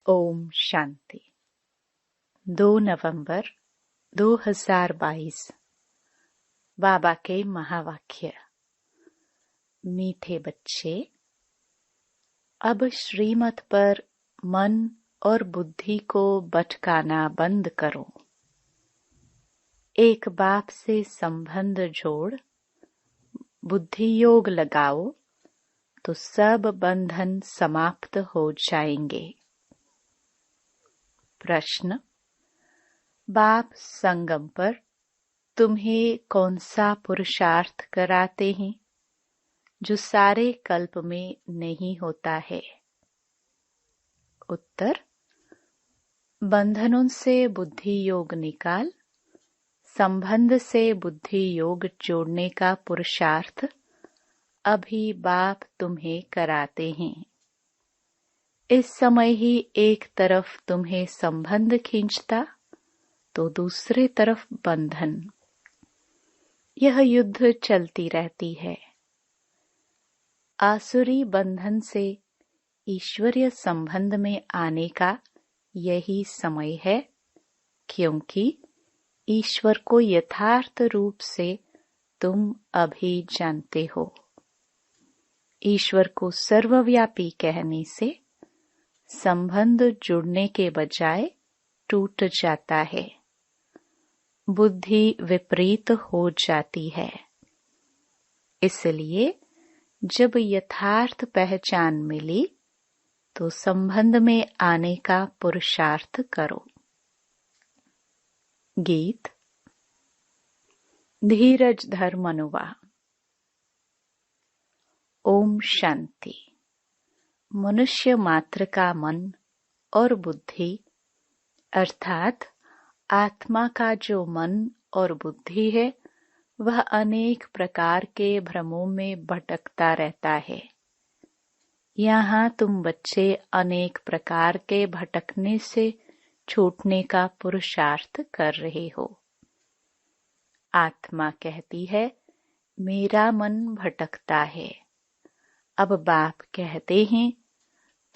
ओम शांति। 2 नवंबर 2022। बाबा के महावाक्य। मीठे बच्चे, अब श्रीमत पर मन और बुद्धि को भटकाना बंद करो। एक बाप से संबंध जोड़ बुद्धि योग लगाओ तो सब बंधन समाप्त हो जाएंगे। प्रश्न: बाप संगम पर तुम्हें कौन सा पुरुषार्थ कराते हैं जो सारे कल्प में नहीं होता है? उत्तर: बंधनों से बुद्धि योग निकाल संबंध से बुद्धि योग जोड़ने का पुरुषार्थ अभी बाप तुम्हें कराते हैं। इस समय ही एक तरफ तुम्हें संबंध खींचता तो दूसरे तरफ बंधन। यह युद्ध चलती रहती है। आसुरी बंधन से ईश्वरीय संबंध में आने का यही समय है, क्योंकि ईश्वर को यथार्थ रूप से तुम अभी जानते हो। ईश्वर को सर्वव्यापी कहने से संबंध जुड़ने के बजाय टूट जाता है, बुद्धि विपरीत हो जाती है। इसलिए जब यथार्थ पहचान मिली तो संबंध में आने का पुरुषार्थ करो। गीत। धीरज धर मनुवा। ओम शांति। मनुष्य मात्र का मन और बुद्धि अर्थात आत्मा का जो मन और बुद्धि है, वह अनेक प्रकार के भ्रमों में भटकता रहता है। यहाँ तुम बच्चे अनेक प्रकार के भटकने से छूटने का पुरुषार्थ कर रहे हो। आत्मा कहती है, मेरा मन भटकता है। अब बाप कहते हैं,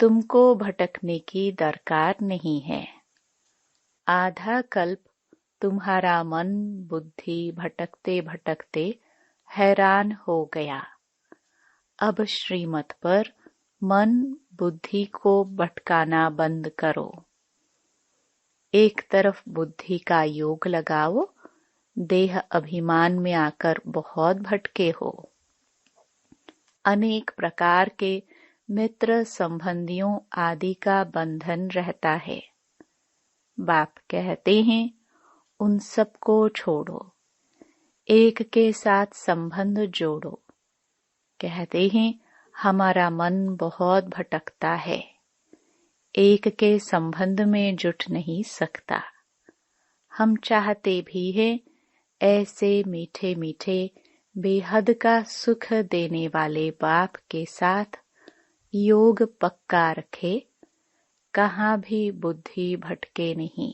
तुमको भटकने की दरकार नहीं है। आधा कल्प तुम्हारा मन बुद्धि भटकते भटकते हैरान हो गया। अब श्रीमत पर मन बुद्धि को भटकाना बंद करो। एक तरफ बुद्धि का योग लगाओ, देह अभिमान में आकर बहुत भटके हो। अनेक प्रकार के मित्र संबंधियों आदि का बंधन रहता है। बाप कहते हैं, उन सबको छोड़ो, एक के साथ संबंध जोड़ो। कहते हैं, हमारा मन बहुत भटकता है, एक के संबंध में जुट नहीं सकता। हम चाहते भी हैं ऐसे मीठे मीठे बेहद का सुख देने वाले बाप के साथ योग पक्का रखे, कहाँ भी बुद्धि भटके नहीं।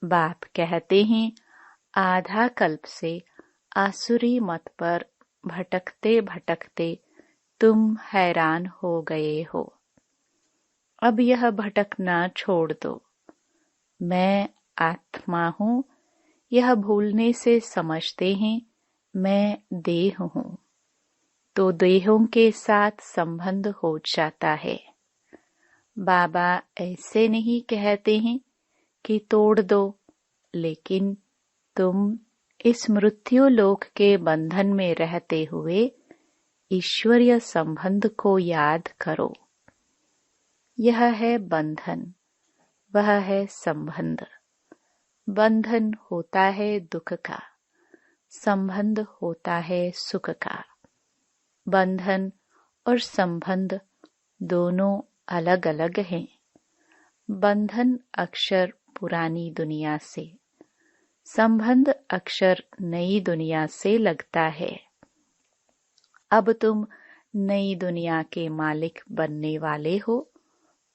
बाप कहते हैं, आधा कल्प से आसुरी मत पर भटकते भटकते तुम हैरान हो गए हो। अब यह भटकना छोड़ दो। मैं आत्मा हूँ, यह भूलने से समझते हैं मैं देह हूँ, तो देहों के साथ संबंध हो जाता है। बाबा ऐसे नहीं कहते हैं कि तोड़ दो, लेकिन तुम इस मृत्यु लोक के बंधन में रहते हुए ईश्वरीय संबंध को याद करो। यह है बंधन, वह है संबंध। बंधन होता है दुख का, संबंध होता है सुख का। बंधन और संबंध दोनों अलग अलग हैं। बंधन अक्षर पुरानी दुनिया से, संबंध अक्षर नई दुनिया से लगता है। अब तुम नई दुनिया के मालिक बनने वाले हो,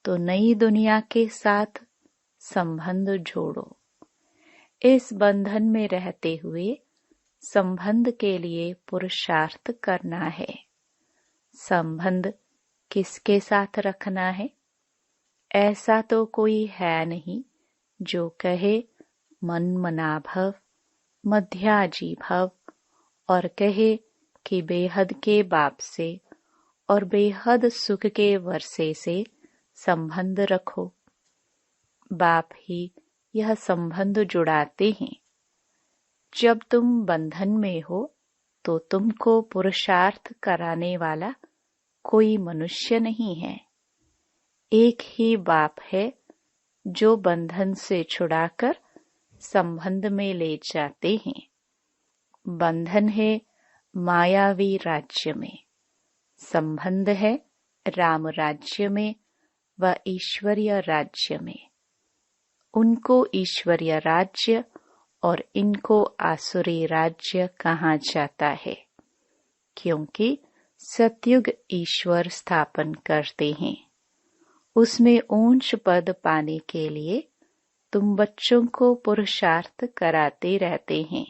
तो नई दुनिया के साथ संबंध जोड़ो। इस बंधन में रहते हुए संबंध के लिए पुरुषार्थ करना है। संबंध किसके साथ रखना है? ऐसा तो कोई है नहीं जो कहे मन मना भव, मध्याजी भव, और कहे कि बेहद के बाप से और बेहद सुख के वर्षे से संबंध रखो। बाप ही यह संबंध जुड़ाते हैं। जब तुम बंधन में हो तो तुमको पुरुषार्थ कराने वाला कोई मनुष्य नहीं है। एक ही बाप है जो बंधन से छुड़ाकर संबंध में ले जाते हैं। बंधन है मायावी राज्य में, संबंध है राम राज्य में व ईश्वरीय राज्य में। उनको ईश्वरीय राज्य और इनको आसुरी राज्य कहा जाता है, क्योंकि सतयुग ईश्वर स्थापन करते हैं। उसमें ऊंच पद पाने के लिए तुम बच्चों को पुरुषार्थ कराते रहते हैं।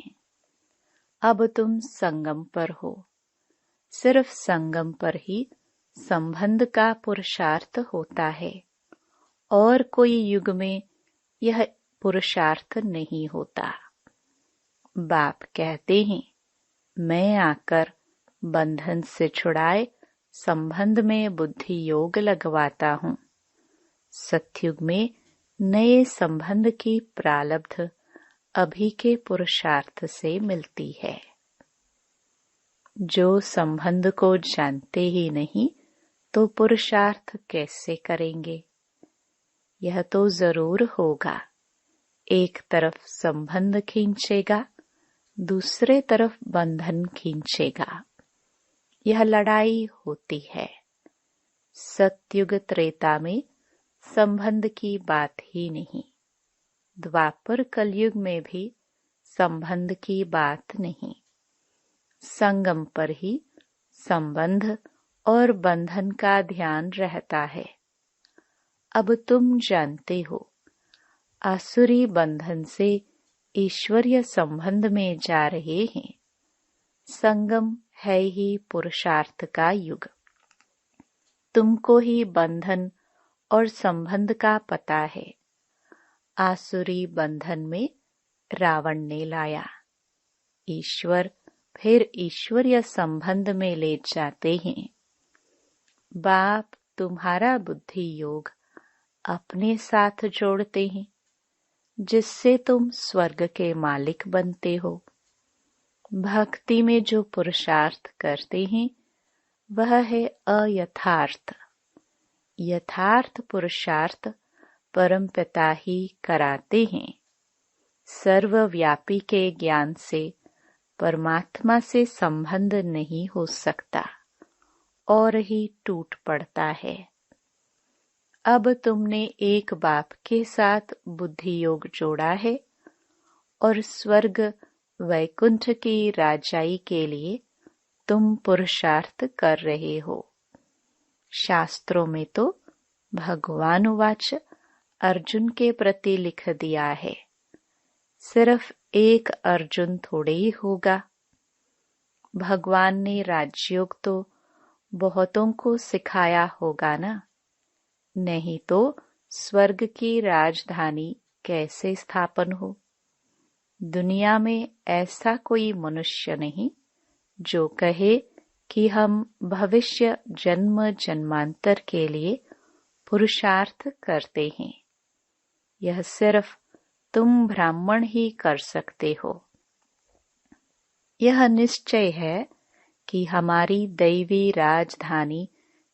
अब तुम संगम पर हो। सिर्फ संगम पर ही संबंध का पुरुषार्थ होता है, और कोई युग में यह पुरुषार्थ नहीं होता। बाप कहते हैं, मैं आकर बंधन से छुड़ाए संबंध में बुद्धि योग लगवाता हूँ। सतयुग में नए संबंध की प्रारब्ध अभी के पुरुषार्थ से मिलती है। जो संबंध को जानते ही नहीं तो पुरुषार्थ कैसे करेंगे? यह तो जरूर होगा। एक तरफ संबंध खींचेगा, दूसरे तरफ बंधन खींचेगा। यह लड़ाई होती है। सतयुग त्रेता में संबंध की बात ही नहीं, द्वापर कलयुग में भी संबंध की बात नहीं। संगम पर ही संबंध और बंधन का ध्यान रहता है। अब तुम जानते हो, आसुरी बंधन से ईश्वरीय संबंध में जा रहे हैं। संगम है ही पुरुषार्थ का युग। तुमको ही बंधन और संबंध का पता है। आसुरी बंधन में रावण ने लाया। ईश्वर फिर ईश्वरीय संबंध में ले जाते हैं। बाप तुम्हारा बुद्धि योग अपने साथ जोड़ते हैं, जिससे तुम स्वर्ग के मालिक बनते हो। भक्ति में जो पुरुषार्थ करते हैं वह है अयथार्थ। यथार्थ पुरुषार्थ परमपिता ही कराते हैं। सर्वव्यापी के ज्ञान से परमात्मा से संबंध नहीं हो सकता और ही टूट पड़ता है। अब तुमने एक बाप के साथ बुद्धि योग जोड़ा है और स्वर्ग वैकुंठ की राजाई के लिए तुम पुरुषार्थ कर रहे हो। शास्त्रों में तो भगवान वाच अर्जुन के प्रति लिख दिया है। सिर्फ एक अर्जुन थोड़े ही होगा। भगवान ने राजयोग तो बहुतों को सिखाया होगा ना, नहीं तो स्वर्ग की राजधानी कैसे स्थापन हो। दुनिया में ऐसा कोई मनुष्य नहीं जो कहे कि हम भविष्य जन्म जन्मांतर के लिए पुरुषार्थ करते हैं। यह सिर्फ तुम ब्राह्मण ही कर सकते हो। यह निश्चय है कि हमारी दैवी राजधानी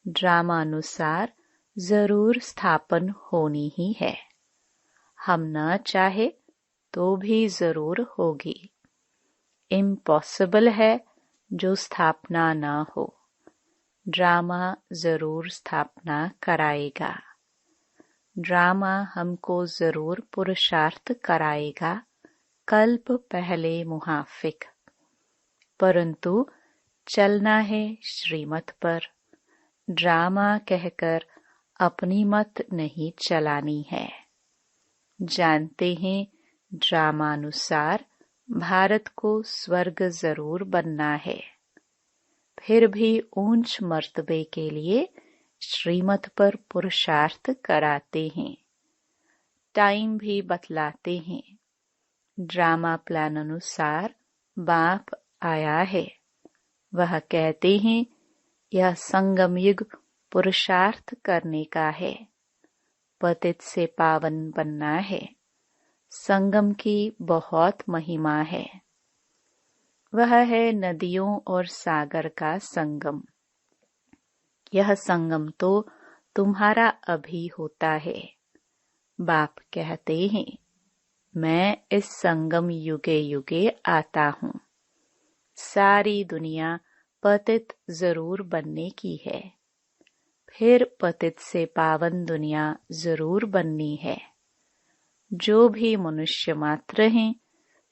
ड्रामानुसार जरूर स्थापन होनी ही है। हम न चाहे तो भी जरूर होगी। इम्पॉसिबल है जो स्थापना न हो। ड्रामा जरूर स्थापना कराएगा। ड्रामा हमको जरूर पुरुषार्थ कराएगा, कल्प पहले मुहाफिक। परंतु चलना है श्रीमत पर। ड्रामा कहकर अपनी मत नहीं चलानी है। जानते हैं ड्रामानुसार भारत को स्वर्ग जरूर बनना है। फिर भी ऊंच मर्तबे के लिए श्रीमत पर पुरुषार्थ कराते हैं, टाइम भी बतलाते हैं। ड्रामा प्लान अनुसार बाप आया है। वह कहते हैं यह संगम युग पुरुषार्थ करने का है, पतित से पावन बनना है। संगम की बहुत महिमा है। वह है नदियों और सागर का संगम। यह संगम तो तुम्हारा अभी होता है। बाप कहते हैं मैं इस संगम युगे युगे आता हूँ। सारी दुनिया पतित जरूर बनने की है, फिर पतित से पावन दुनिया जरूर बननी है। जो भी मनुष्य मात्र हैं,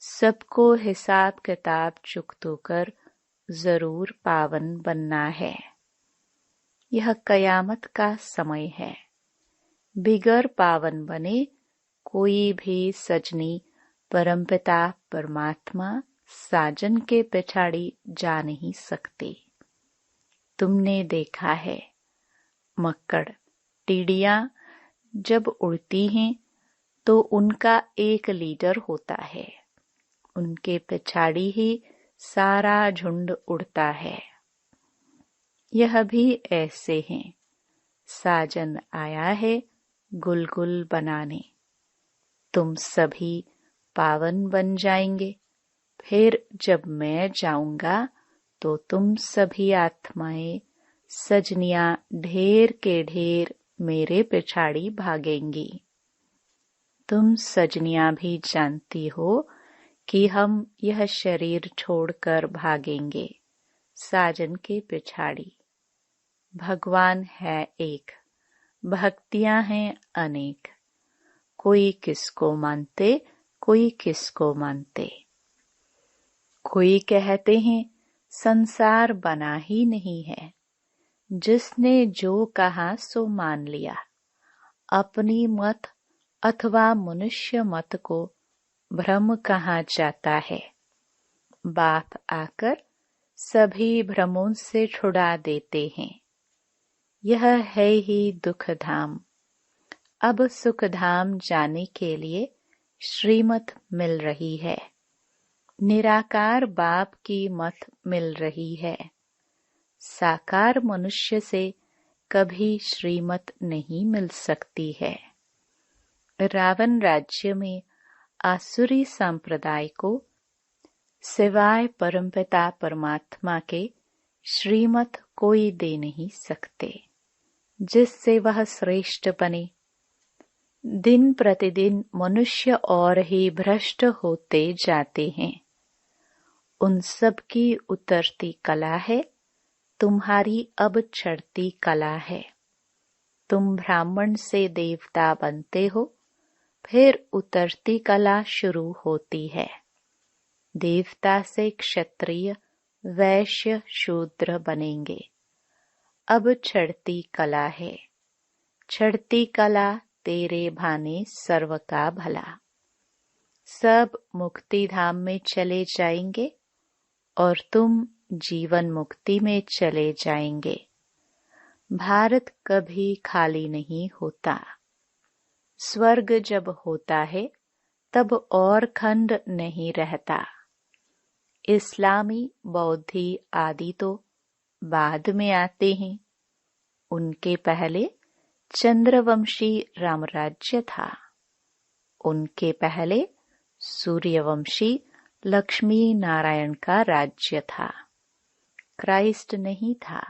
सबको हिसाब किताब चुकतो कर जरूर पावन बनना है। यह कयामत का समय है। बिगर पावन बने कोई भी सजनी परमपिता परमात्मा साजन के पिछाड़ी जा नहीं सकते। तुमने देखा है मक्कड़ टिड्डियां जब उड़ती हैं तो उनका एक लीडर होता है, उनके पिछाड़ी ही सारा झुंड उड़ता है। यह भी ऐसे हैं। साजन आया है गुलगुल बनाने। तुम सभी पावन बन जाएंगे। फिर जब मैं जाऊंगा तो तुम सभी आत्माएं सजनियां ढेर के ढेर मेरे पिछाड़ी भागेंगी। तुम सजनियां भी जानती हो कि हम यह शरीर छोड़कर भागेंगे साजन के पिछाड़ी। भगवान है एक, भक्तियां हैं अनेक। कोई किसको मानते, कोई किसको मानते। कोई कहते हैं संसार बना ही नहीं है, जिसने जो कहा सो मान लिया। अपनी मत अथवा मनुष्य मत को भ्रम कहा जाता है। बाप आकर सभी भ्रमों से छुड़ा देते हैं। यह है ही दुख धाम। अब सुख धाम जाने के लिए श्रीमत मिल रही है। निराकार बाप की मत मिल रही है। साकार मनुष्य से कभी श्रीमत नहीं मिल सकती है। रावण राज्य में आसुरी संप्रदाय को सिवाय परमपिता परमात्मा के श्रीमत कोई दे नहीं सकते, जिससे वह श्रेष्ठ बने। दिन प्रतिदिन मनुष्य और ही भ्रष्ट होते जाते हैं। उन सब की उतरती कला है, तुम्हारी अब चढ़ती कला है। तुम ब्राह्मण से देवता बनते हो, फिर उतरती कला शुरू होती है। देवता से क्षत्रिय वैश्य शूद्र बनेंगे। अब चढ़ती कला है। चढ़ती कला तेरे भाने सर्व का भला। सब मुक्ति धाम में चले जाएंगे और तुम जीवन मुक्ति में चले जाएंगे। भारत कभी खाली नहीं होता। स्वर्ग जब होता है तब और खंड नहीं रहता। इस्लामी बौद्धि आदि तो बाद में आते हैं। उनके पहले चंद्रवंशी रामराज्य था। उनके पहले सूर्यवंशी लक्ष्मी नारायण का राज्य था। क्राइस्ट नहीं था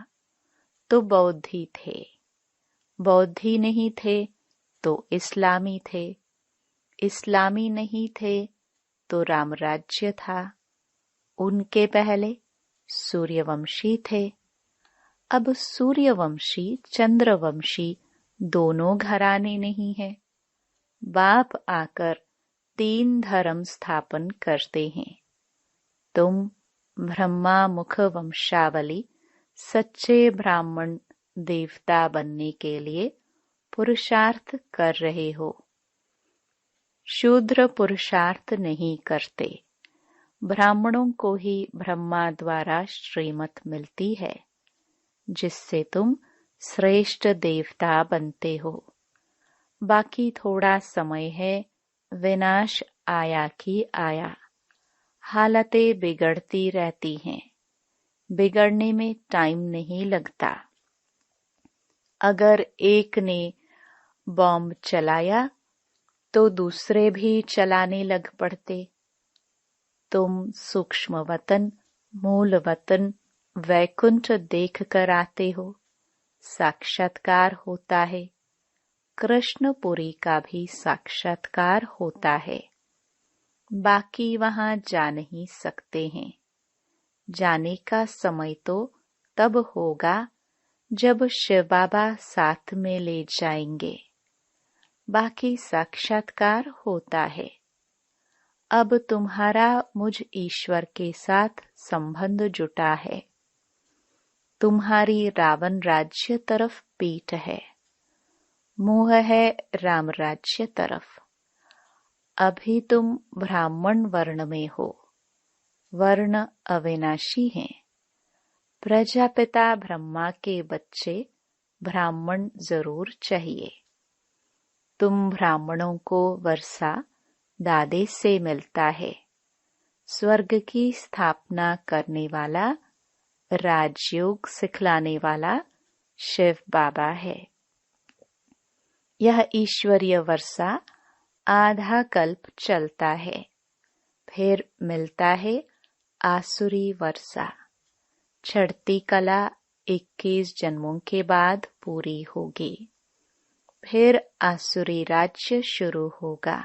तो बौद्धि थे, बौद्धि नहीं थे तो इस्लामी थे, इस्लामी नहीं थे तो रामराज्य था। उनके पहले सूर्यवंशी थे। अब सूर्यवंशी चंद्रवंशी दोनों घराने नहीं है। बाप आकर 3 धर्म स्थापन करते हैं। तुम ब्रह्मा मुख वंशावली सच्चे ब्राह्मण देवता बनने के लिए पुरुषार्थ कर रहे हो। शूद्र पुरुषार्थ नहीं करते। ब्राह्मणों को ही ब्रह्मा द्वारा श्रीमत मिलती है, जिससे तुम श्रेष्ठ देवता बनते हो। बाकी थोड़ा समय है, विनाश आया कि आया। हालतें बिगड़ती रहती हैं, बिगड़ने में टाइम नहीं लगता। अगर एक ने बॉम्ब चलाया तो दूसरे भी चलाने लग पड़ते। तुम सूक्ष्म वतन, मूल वतन, वैकुंठ देख कर आते हो। साक्षात्कार होता है। कृष्णपुरी का भी साक्षात्कार होता है। बाकी वहां जा नहीं सकते हैं। जाने का समय तो तब होगा जब शिव बाबा साथ में ले जाएंगे। बाकी साक्षात्कार होता है। अब तुम्हारा मुझ ईश्वर के साथ संबंध जुटा है। तुम्हारी रावण राज्य तरफ पीठ है, मुंह है राम राज्य तरफ। अभी तुम ब्राह्मण वर्ण में हो। वर्ण अविनाशी हैं। प्रजापिता ब्रह्मा के बच्चे ब्राह्मण जरूर चाहिए। तुम ब्राह्मणों को वर्षा दादे से मिलता है। स्वर्ग की स्थापना करने वाला, राजयोग सिखलाने वाला शिव बाबा है। यह ईश्वरीय वर्षा आधा कल्प चलता है, फिर मिलता है आसुरी वर्षा। चढ़ती कला 21 जन्मों के बाद पूरी होगी। फिर आसुरी राज्य शुरू होगा।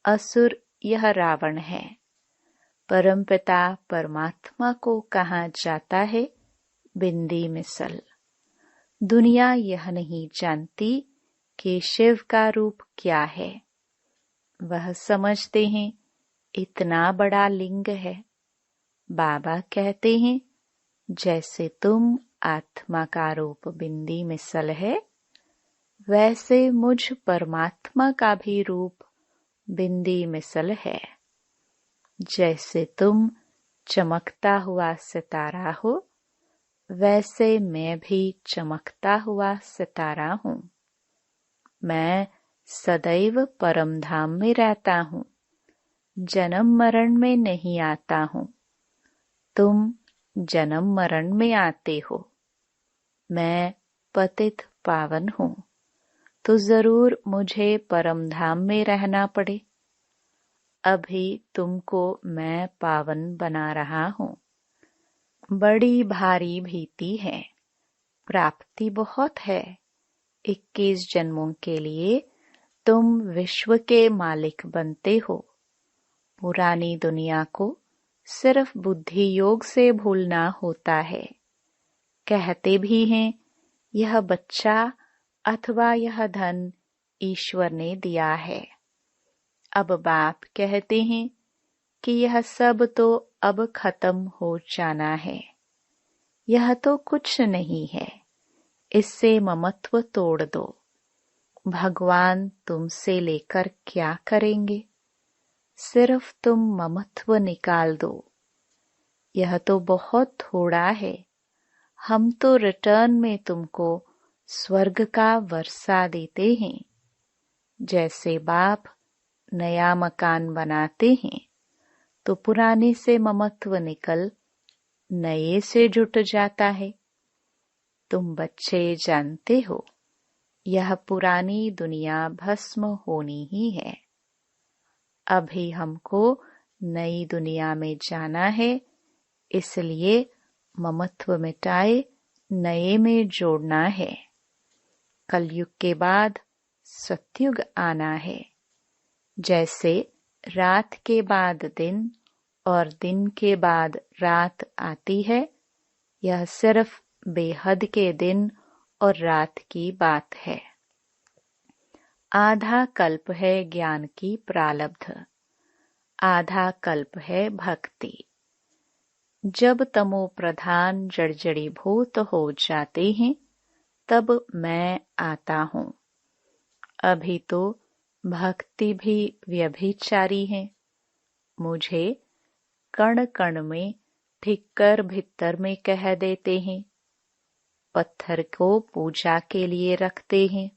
असुर यह रावण है। परमपिता परमात्मा को कहा जाता है बिंदी मिसल। दुनिया यह नहीं जानती कि शिव का रूप क्या है। वह समझते हैं इतना बड़ा लिंग है। बाबा कहते हैं जैसे तुम आत्मा का रूप बिंदी मिसल है, वैसे मुझ परमात्मा का भी रूप बिंदी मिसल है। जैसे तुम चमकता हुआ सितारा हो, वैसे मैं भी चमकता हुआ सितारा हूँ। मैं सदैव परम धाम में रहता हूँ, जन्म मरण में नहीं आता हूँ। तुम जन्म मरण में आते हो। मैं पतित पावन हूँ, तो जरूर मुझे परम धाम में रहना पड़े। अभी तुमको मैं पावन बना रहा हूँ। बड़ी भारी भीति है, प्राप्ति बहुत है। 21 जन्मों के लिए तुम विश्व के मालिक बनते हो। पुरानी दुनिया को सिर्फ बुद्धि योग से भूलना होता है। कहते भी हैं यह बच्चा अथवा यह धन ईश्वर ने दिया है। अब बाप कहते हैं कि यह सब तो अब खत्म हो जाना है। यह तो कुछ नहीं है, इससे ममत्व तोड़ दो। भगवान तुमसे लेकर क्या करेंगे? सिर्फ तुम ममत्व निकाल दो। यह तो बहुत थोड़ा है। हम तो रिटर्न में तुमको स्वर्ग का वर्षा देते हैं। जैसे बाप नया मकान बनाते हैं तो पुराने से ममत्व निकल नए से जुट जाता है। तुम बच्चे जानते हो यह पुरानी दुनिया भस्म होनी ही है। अभी हमको नई दुनिया में जाना है, इसलिए ममत्व मिटाए नए में जोड़ना है। कलयुग के बाद सतयुग आना है। जैसे रात के बाद दिन और दिन के बाद रात आती है, यह सिर्फ बेहद के दिन और रात की बात है। आधा कल्प है ज्ञान की प्रालब्ध, आधा कल्प है भक्ति। जब तमो प्रधान जड़जड़ीभूत हो जाते हैं, तब मैं आता हूँ। अभी तो भक्ति भी व्यभिचारी है। मुझे कण कण में ठीक कर भीतर में कह देते हैं पत्थर को पूजा के लिए रखते हैं।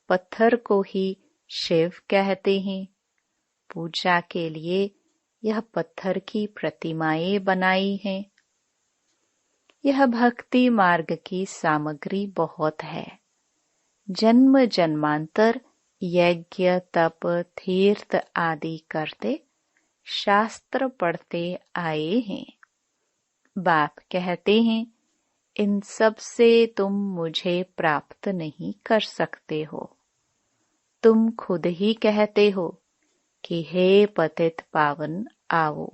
पत्थर को ही शिव कहते हैं। पूजा के लिए यह पत्थर की प्रतिमाएं बनाई हैं। यह भक्ति मार्ग की सामग्री बहुत है। जन्म जन्मांतर यज्ञ तप तीर्थ आदि करते शास्त्र पढ़ते आए हैं। बाप कहते हैं, इन सब से तुम मुझे प्राप्त नहीं कर सकते हो। तुम खुद ही कहते हो कि हे पतित पावन आओ।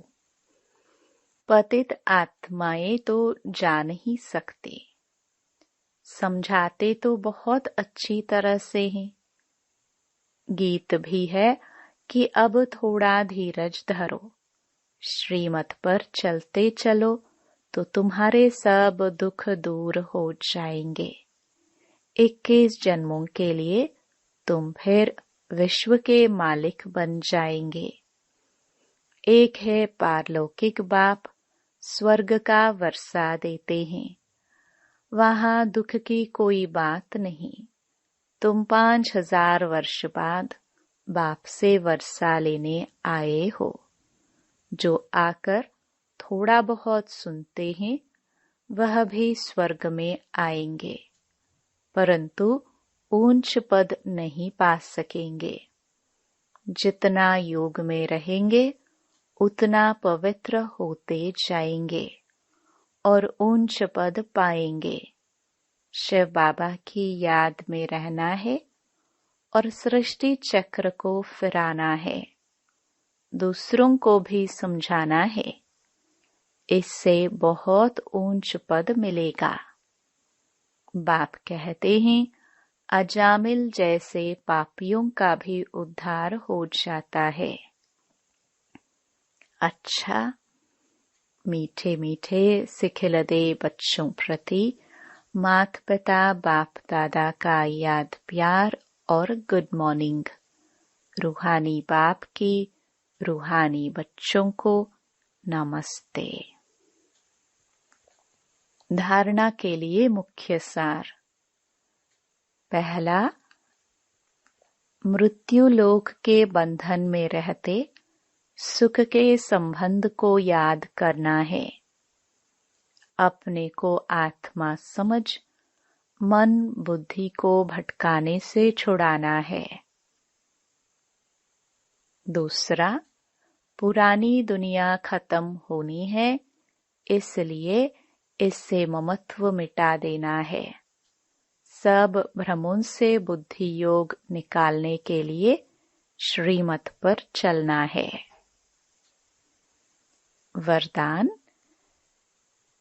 पतित आत्माएं तो जा नहीं सकते। समझाते तो बहुत अच्छी तरह से हैं। गीत भी है कि अब थोड़ा धीरज धरो, श्रीमत पर चलते चलो तो तुम्हारे सब दुख दूर हो जाएंगे। 21 जन्मों के लिए तुम फिर विश्व के मालिक बन जाएंगे। एक है पारलौकिक बाप, स्वर्ग का वर्षा देते हैं। वहां दुख की कोई बात नहीं। तुम 5000 वर्ष बाद बाप से वर्षा लेने आए हो। जो आकर थोड़ा बहुत सुनते हैं वह भी स्वर्ग में आएंगे, परंतु ऊंच पद नहीं पा सकेंगे। जितना योग में रहेंगे उतना पवित्र होते जाएंगे और ऊंच पद पाएंगे। शिव बाबा की याद में रहना है और सृष्टि चक्र को फिराना है। दूसरों को भी समझाना है। इससे बहुत ऊंच पद मिलेगा। बाप कहते हैं, अजामिल जैसे पापियों का भी उद्धार हो जाता है। अच्छा, मीठे मीठे सिखिलदे बच्चों प्रति माता पिता बाप दादा का याद प्यार और गुड मॉर्निंग। रूहानी बाप की रूहानी बच्चों को नमस्ते। धारणा के लिए मुख्य सार। पहला, मृत्यु लोक के बंधन में रहते सुख के संबंध को याद करना है। अपने को आत्मा समझ मन बुद्धि को भटकाने से छुड़ाना है। दूसरा, पुरानी दुनिया खत्म होनी है, इसलिए इससे ममत्व मिटा देना है। सब भ्रमों से बुद्धि योग निकालने के लिए श्रीमत पर चलना है। वरदान,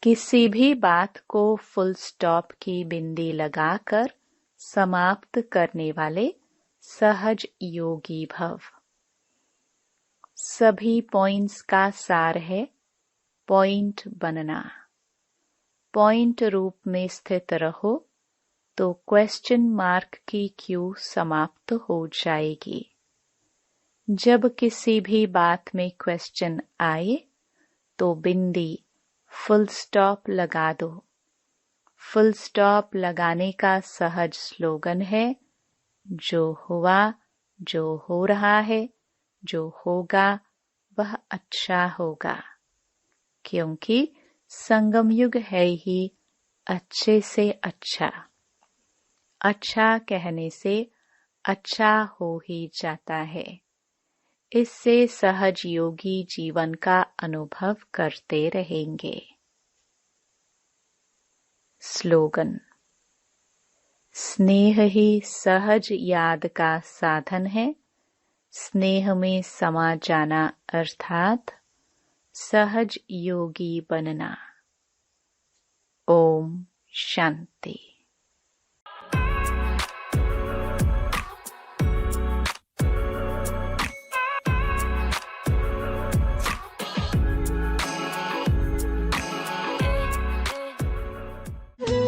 किसी भी बात को फुल स्टॉप की बिंदी लगाकर समाप्त करने वाले सहज योगी भव। सभी पॉइंट्स का सार है पॉइंट बनना। पॉइंट रूप में स्थित रहो तो क्वेश्चन मार्क की क्यू समाप्त हो जाएगी। जब किसी भी बात में क्वेश्चन आए तो बिंदी फुल स्टॉप लगा दो। फुल स्टॉप लगाने का सहज स्लोगन है, जो हुआ, जो हो रहा है, जो होगा वह अच्छा होगा, क्योंकि संगम युग है ही अच्छे से अच्छा। अच्छा कहने से अच्छा हो ही जाता है। इससे सहज योगी जीवन का अनुभव करते रहेंगे। स्लोगन, स्नेह ही सहज याद का साधन है। स्नेह में समा जाना अर्थात सहज योगी बनना। ओम शांति।